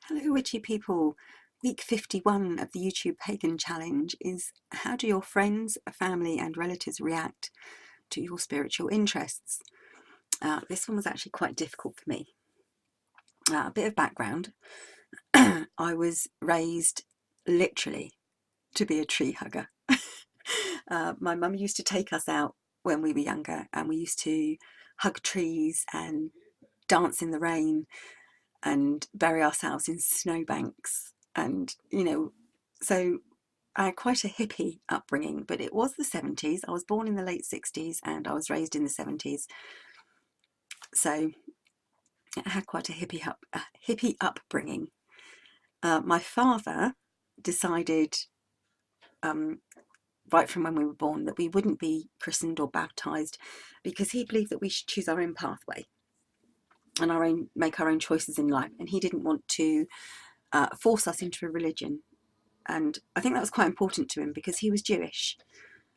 Hello, witchy people. Week 51 of the YouTube Pagan Challenge is how do your friends, family, and relatives react to your spiritual interests? This one was actually quite difficult for me. A bit of background. I was raised literally to be a tree hugger. My mum used to take us out when we were younger, and we used to hug trees and dance in the rain and bury ourselves in snowbanks. And, so I had quite a hippie upbringing, but it was the 70s. I was born in the late 60s and I was raised in the 70s. So I had quite a hippie upbringing. My father decided, right from when we were born, that we wouldn't be christened or baptised because he believed that we should choose our own pathway and make our own choices in life. And he didn't want to force us into a religion. And I think that was quite important to him because he was Jewish.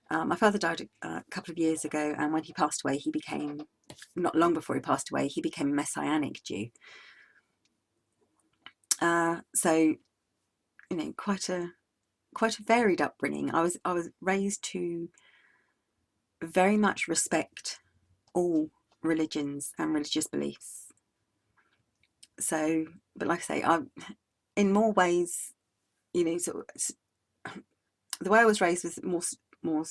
My father died a couple of years ago, and when he passed away, not long before he passed away, he became a Messianic Jew. So, quite a varied upbringing. I was raised to very much respect all religions and religious beliefs. So, but like I say, in more ways, the way I was raised was more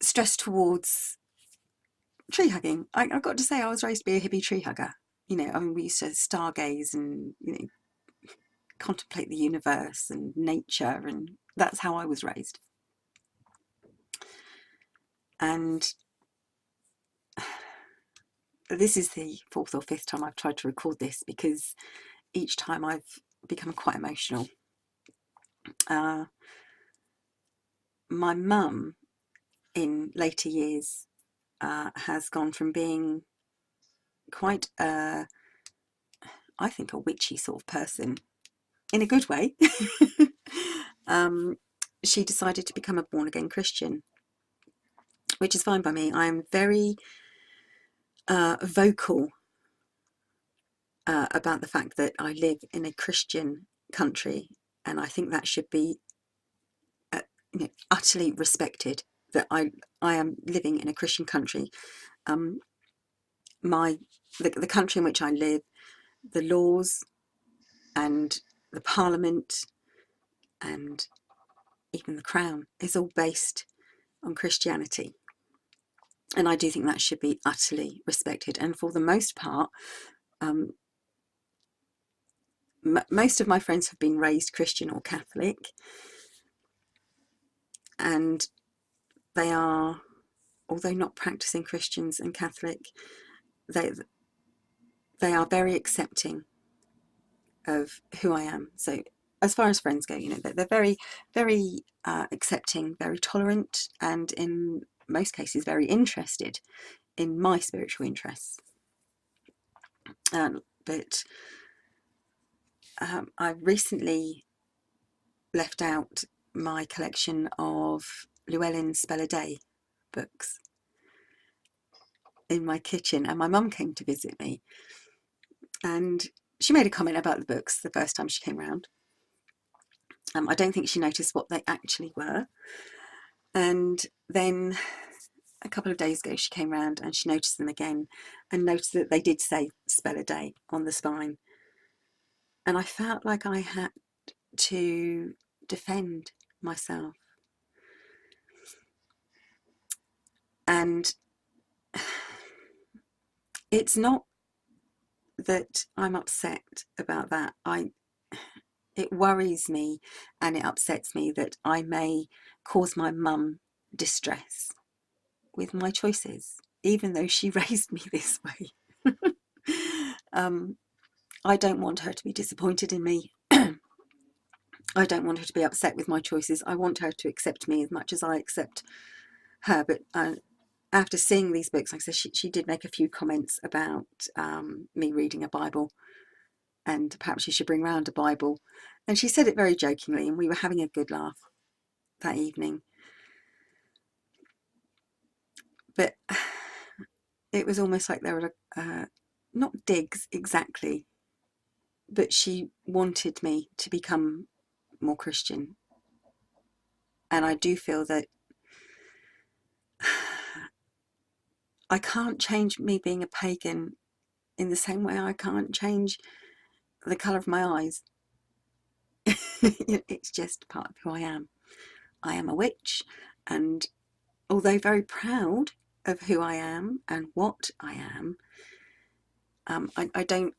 stressed towards tree hugging. I've got to say, I was raised to be a hippie tree hugger. We used to stargaze and contemplate the universe and nature, and that's how I was raised. And this is the fourth or fifth time I've tried to record this because each time I've become quite emotional. My mum, in later years, has gone from being quite I think a witchy sort of person, in a good way. She decided to become a born-again Christian, which is fine by me. I am very vocal about the fact that I live in a Christian country, and I think that should be utterly respected, that I am living in a Christian country. The country in which I live, the laws and the parliament and even the crown is all based on Christianity, and I do think that should be utterly respected. And for the most part, most of my friends have been raised Christian or Catholic, and they are, although not practicing Christians and Catholic, they are very accepting of who I am. So as far as friends go, they're very, very accepting, very tolerant, and in most cases very interested in my spiritual interests. But I recently left out my collection of Llewellyn's Spell a Day books in my kitchen, and my mum came to visit me, and she made a comment about the books the first time she came round. I don't think she noticed what they actually were, and then a couple of days ago she came round and she noticed them again and noticed that they did say Spell a Day on the spine, and I felt like I had to defend myself. And it's not that I'm upset about that. It worries me and it upsets me that I may cause my mum distress with my choices, even though she raised me this way. I don't want her to be disappointed in me. I don't want her to be upset with my choices. I want her to accept me as much as I accept her. But after seeing these books, like I said, she did make a few comments about me reading a Bible, and perhaps she should bring round a Bible. And she said it very jokingly, and we were having a good laugh that evening. But it was almost like there were not digs exactly, but she wanted me to become more Christian. And I do feel that I can't change me being a pagan in the same way I can't change the colour of my eyes. It's just part of who I am. I am a witch, and although very proud of who I am and what I am, I don't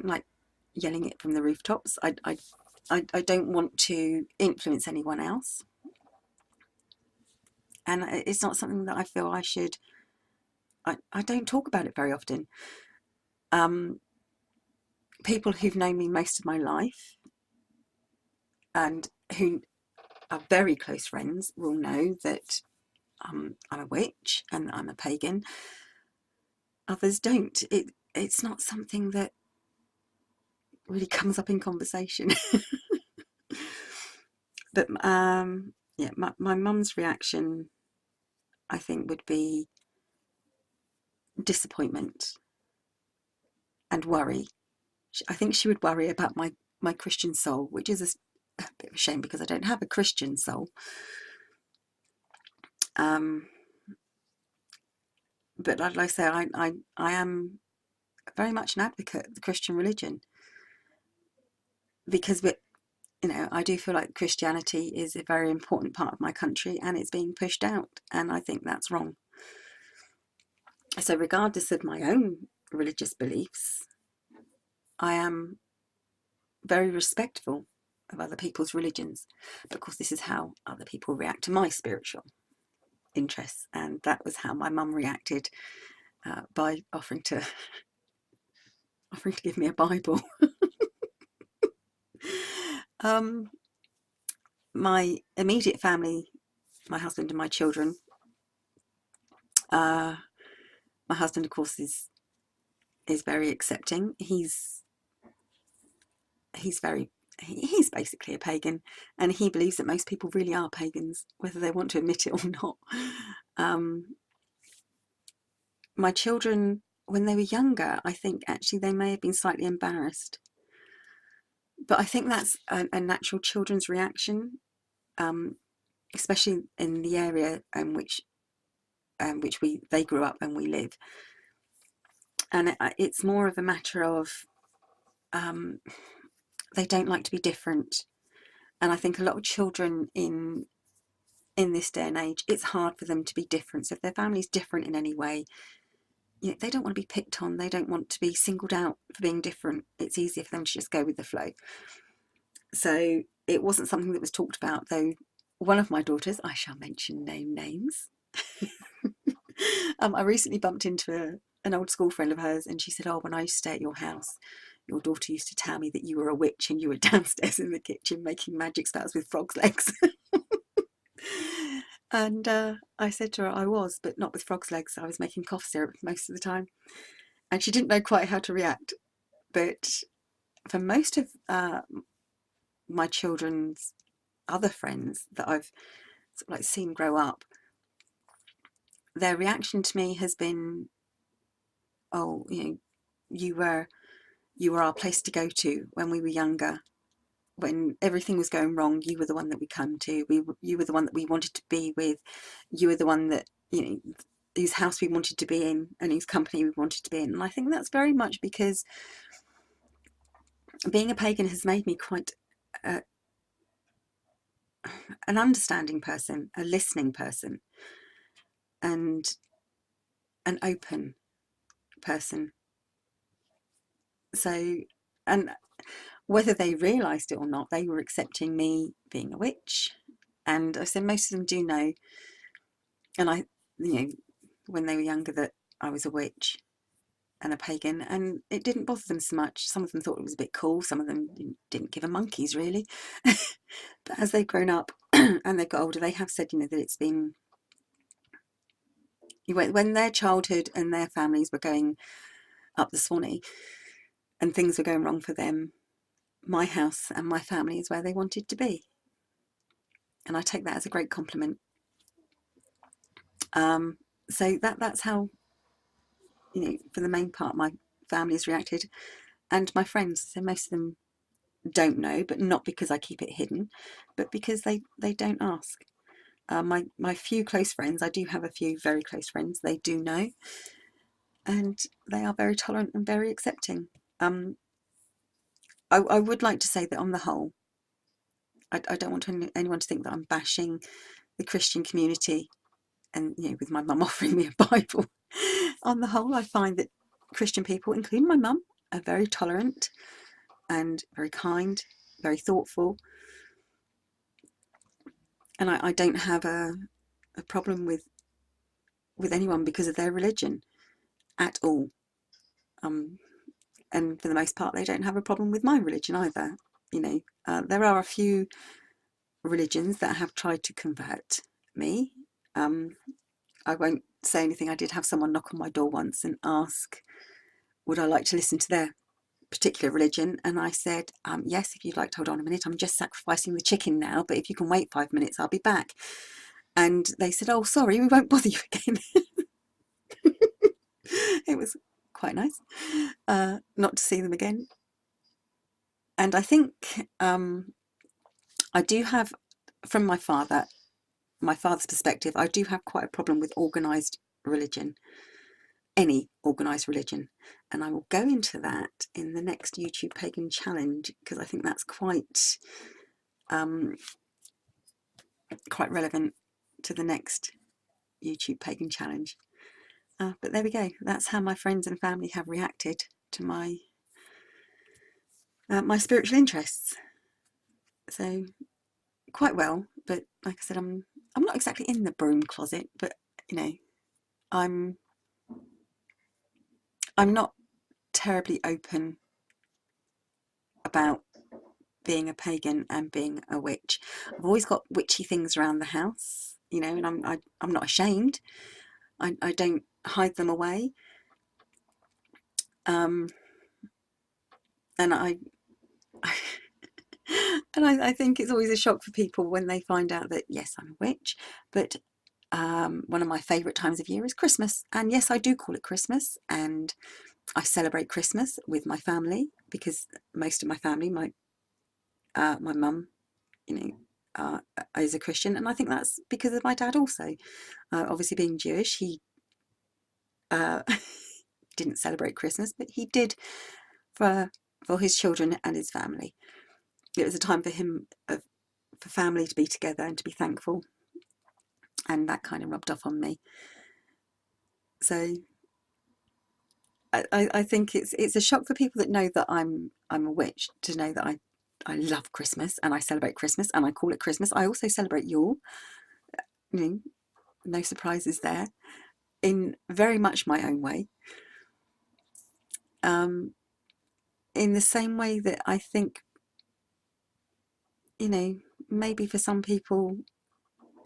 like yelling it from the rooftops. I don't want to influence anyone else, and it's not something that I feel I should. I don't talk about it very often. People who've known me most of my life and who are very close friends will know that I'm a witch and I'm a pagan. Others don't. It's not something that really comes up in conversation. But yeah, my mum's reaction, I think, would be disappointment and worry. I think she would worry about my Christian soul, which is a bit of a shame because I don't have a Christian soul. But like I say, I am very much an advocate of the Christian religion, because I do feel like Christianity is a very important part of my country and it's being pushed out, and I think that's wrong. So regardless of my own religious beliefs, I am very respectful of other people's religions. But of course, this is how other people react to my spiritual interests, and that was how my mum reacted by offering to give me a Bible. My immediate family, my husband and my children. My husband, of course, is very accepting. He's basically a pagan, and he believes that most people really are pagans, whether they want to admit it or not. My children, when they were younger, I think actually they may have been slightly embarrassed, but I think that's a natural children's reaction, especially in the area in which they grew up and we live. And it's more of a matter of they don't like to be different. And I think a lot of children in this day and age, it's hard for them to be different. So if their family's different in any way, they don't want to be picked on. They don't want to be singled out for being different. It's easier for them to just go with the flow. So it wasn't something that was talked about, though one of my daughters, I shall mention names, I recently bumped into an old school friend of hers, and she said, oh, when I used to stay at your house, your daughter used to tell me that you were a witch and you were downstairs in the kitchen making magic spells with frog's legs. And I said to her, I was, but not with frog's legs. I was making cough syrup most of the time. And she didn't know quite how to react. But for most of my children's other friends that I've sort of seen grow up, their reaction to me has been, oh, you were our place to go to when we were younger. When everything was going wrong, you were the one that we come to. You were the one that we wanted to be with. You were the one that, whose house we wanted to be in and whose company we wanted to be in. And I think that's very much because being a pagan has made me quite an understanding person, a listening person, and an open person. So, and whether they realised it or not, they were accepting me being a witch. And I said most of them do know, and when they were younger, that I was a witch and a pagan, and it didn't bother them so much. Some of them thought it was a bit cool, some of them didn't give a monkey's really. But as they've grown up and they've got older, they have said, that it's been, when their childhood and their families were going up the Swanee and things were going wrong for them, my house and my family is where they wanted to be. And I take that as a great compliment. So that's how, for the main part, my family has reacted. and my friends, so most of them don't know, but not because I keep it hidden, but because they don't ask. My few close friends, I do have a few very close friends, they do know, and they are very tolerant and very accepting. I would like to say that on the whole, I don't want anyone to think that I'm bashing the Christian community, and with my mum offering me a Bible. On the whole, I find that Christian people, including my mum, are very tolerant and very kind, very thoughtful, and I don't have a problem with anyone because of their religion at all. And for the most part, they don't have a problem with my religion either. There are a few religions that have tried to convert me. I won't say anything. I did have someone knock on my door once and ask, would I like to listen to their particular religion? And I said, yes, if you'd like to hold on a minute, I'm just sacrificing the chicken now, but if you can wait 5 minutes, I'll be back. And they said, oh, sorry, we won't bother you again. It was quite nice not to see them again. And I think I do have, from my father's perspective, I do have quite a problem with organised religion, any organised religion. And I will go into that in the next YouTube Pagan Challenge, because I think that's quite relevant to the next YouTube Pagan Challenge. But there we go. That's how my friends and family have reacted to my my spiritual interests. So quite well, but like I said, I'm not exactly in the broom closet, but I'm not terribly open about being a pagan and being a witch. I've always got witchy things around the house, and I'm not ashamed. I don't hide them away. And I think it's always a shock for people when they find out that, yes, I'm a witch, but one of my favourite times of year is Christmas. And yes, I do call it Christmas, and I celebrate Christmas with my family, because most of my family, my mum, is a Christian, and I think that's because of my dad also. Obviously, being Jewish, he didn't celebrate Christmas, but he did for his children and his family. It was a time for him, for family to be together and to be thankful, and that kind of rubbed off on me. So I think it's a shock for people that know that I'm a witch, to know that I love Christmas and I celebrate Christmas and I call it Christmas. I also celebrate Yule. No surprises there, in very much my own way. In the same way that I think, maybe for some people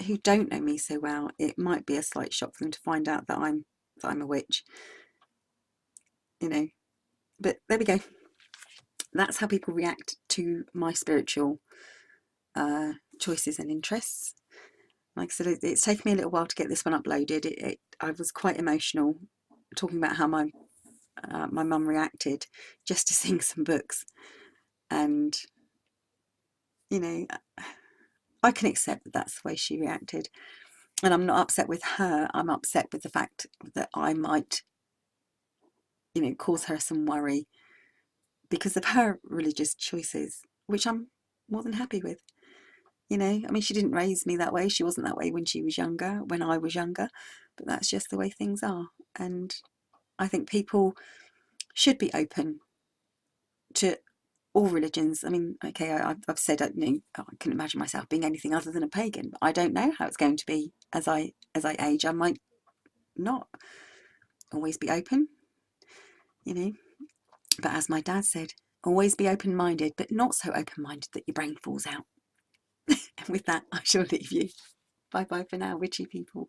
who don't know me so well, it might be a slight shock for them to find out that I'm a witch. But there we go. That's how people react to my spiritual choices and interests. Like I said, it's taken me a little while to get this one uploaded. I was quite emotional talking about how my mum reacted just to seeing some books, and I can accept that that's the way she reacted, and I'm not upset with her. I'm upset with the fact that I might cause her some worry because of her religious choices, which I'm more than happy with. I mean, she didn't raise me that way. She wasn't that way when she was younger, when I was younger, but that's just the way things are. And I think people should be open to all religions. I mean, okay, I've said I couldn't imagine myself being anything other than a pagan, but I don't know how it's going to be as I age. I might not always be open, but as my dad said, always be open-minded, but not so open-minded that your brain falls out. And with that, I shall leave you. Bye bye for now, witchy people.